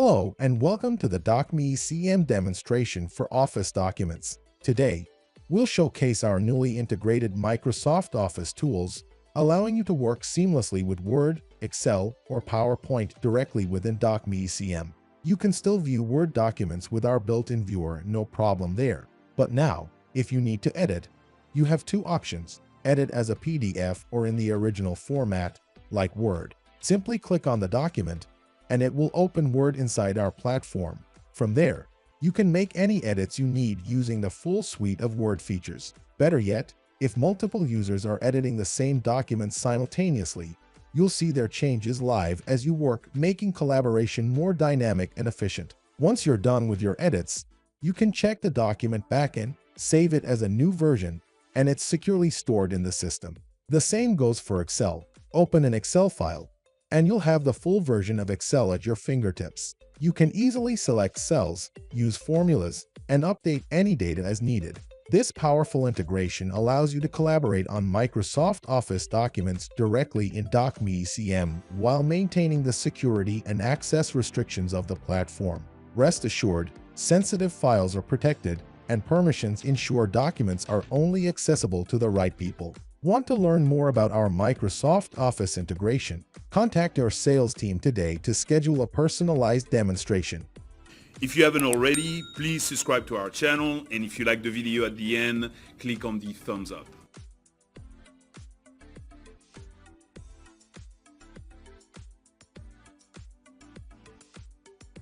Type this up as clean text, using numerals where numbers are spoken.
Hello and welcome to the Dokmee ECM demonstration for Office documents. Today, we'll showcase our newly integrated Microsoft Office tools, allowing you to work seamlessly with Word, Excel, or PowerPoint directly within Dokmee ECM. You can still view Word documents with our built-in viewer, no problem there. But now, if you need to edit, you have two options: edit as a PDF or in the original format, like Word. Simply click on the document, and it will open Word inside our platform. From there, you can make any edits you need using the full suite of Word features. Better yet, if multiple users are editing the same document simultaneously, you'll see their changes live as you work, making collaboration more dynamic and efficient. Once you're done with your edits, you can check the document back in, save it as a new version, and it's securely stored in the system. The same goes for Excel. Open an Excel file, and you'll have the full version of Excel at your fingertips. You can easily select cells, use formulas, and update any data as needed. This powerful integration allows you to collaborate on Microsoft Office documents directly in Dokmee ECM while maintaining the security and access restrictions of the platform. Rest assured, sensitive files are protected, and permissions ensure documents are only accessible to the right people. Want to learn more about our Microsoft Office integration? Contact our sales team today to schedule a personalized demonstration. If you haven't already, please subscribe to our channel, and if you like the video at the end, click on the thumbs up.